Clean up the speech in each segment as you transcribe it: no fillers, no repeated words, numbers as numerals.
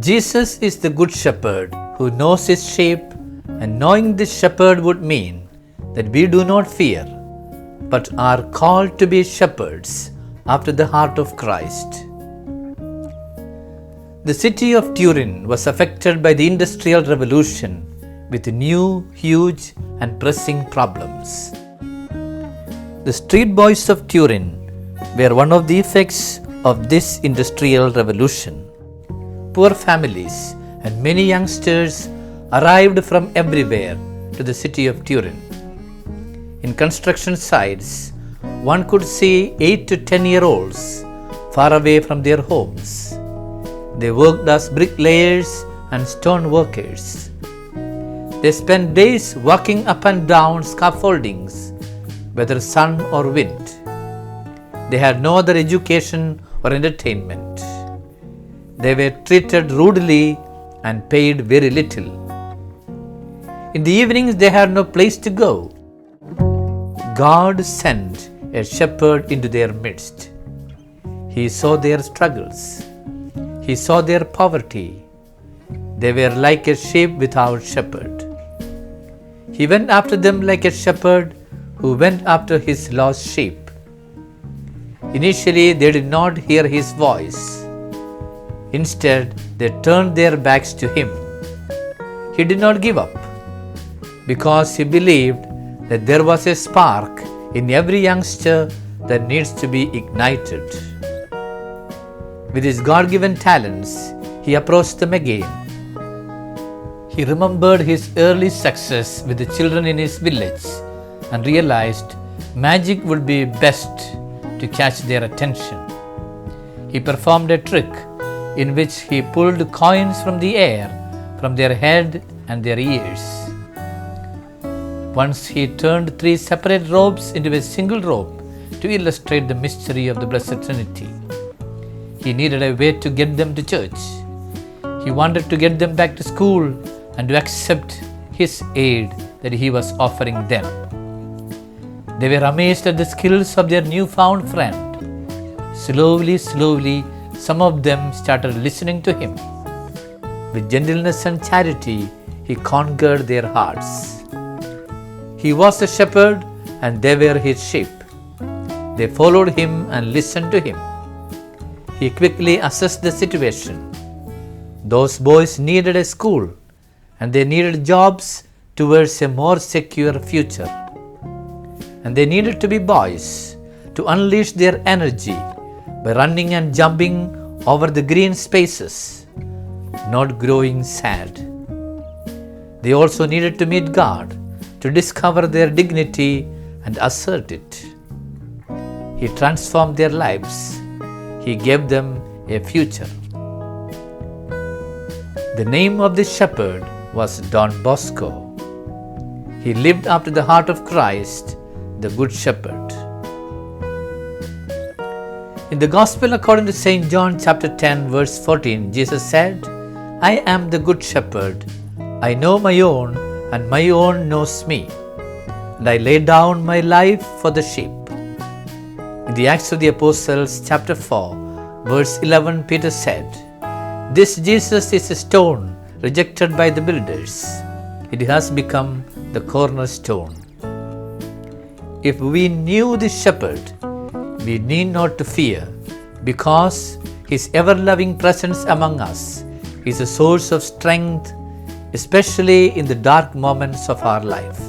Jesus is the Good Shepherd who knows his sheep, and knowing this shepherd would mean that we do not fear, but are called to be shepherds after the heart of Christ. The city of Turin was affected by the Industrial Revolution with new, huge and pressing problems. The street boys of Turin were one of the effects of this Industrial Revolution. Poor families and many youngsters arrived from everywhere to the city of Turin. In construction sites, one could see 8 to 10-year-olds far away from their homes. They worked as bricklayers and stone workers. They spent days walking up and down scaffoldings, whether sun or wind. They had no other education or entertainment. They were treated rudely and paid very little. In the evenings, they had no place to go. God sent a shepherd into their midst. He saw their struggles. He saw their poverty. They were like a sheep without shepherd. He went after them like a shepherd who went after his lost sheep. Initially, they did not hear his voice. Instead, they turned their backs to him. He did not give up because he believed that there was a spark in every youngster that needs to be ignited. With his God-given talents, he approached them again. He remembered his early success with the children in his village and realized magic would be best to catch their attention. He performed a trick in which he pulled coins from the air from their head and their ears. Once he turned 3 separate ropes into a single rope to illustrate the mystery of the Blessed Trinity. He needed a way to get them to church. He wanted to get them back to school and to accept his aid that he was offering them. They were amazed at the skills of their newfound friend. Slowly, some of them started listening to him. With gentleness and charity, he conquered their hearts. He was a shepherd and they were his sheep. They followed him and listened to him. He quickly assessed the situation. Those boys needed a school and they needed jobs towards a more secure future. And they needed to be boys to unleash their energy by running and jumping over the green spaces, not growing sad. They also needed to meet God to discover their dignity and assert it. He transformed their lives. He gave them a future. The name of this shepherd was Don Bosco. He lived after the heart of Christ, the Good Shepherd. In the Gospel according to St. John chapter 10 verse 14, Jesus said, I am the Good Shepherd. I know my own and my own knows me. And I lay down my life for the sheep. In the Acts of the Apostles chapter 4 verse 11, Peter said, This Jesus is a stone rejected by the builders. It has become the cornerstone. If we knew this shepherd, we need not to fear, because his ever-loving presence among us is a source of strength, especially in the dark moments of our life.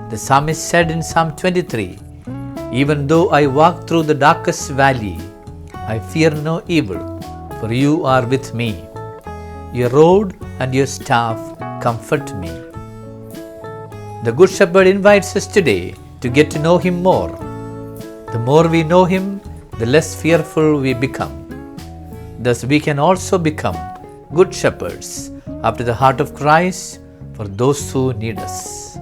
The psalmist said in Psalm 23, Even though I walk through the darkest valley, I fear no evil, for you are with me. Your rod and your staff comfort me. The Good Shepherd invites us today to get to know him more. The more we know him, the less fearful we become. Thus we can also become good shepherds after the heart of Christ for those who need us.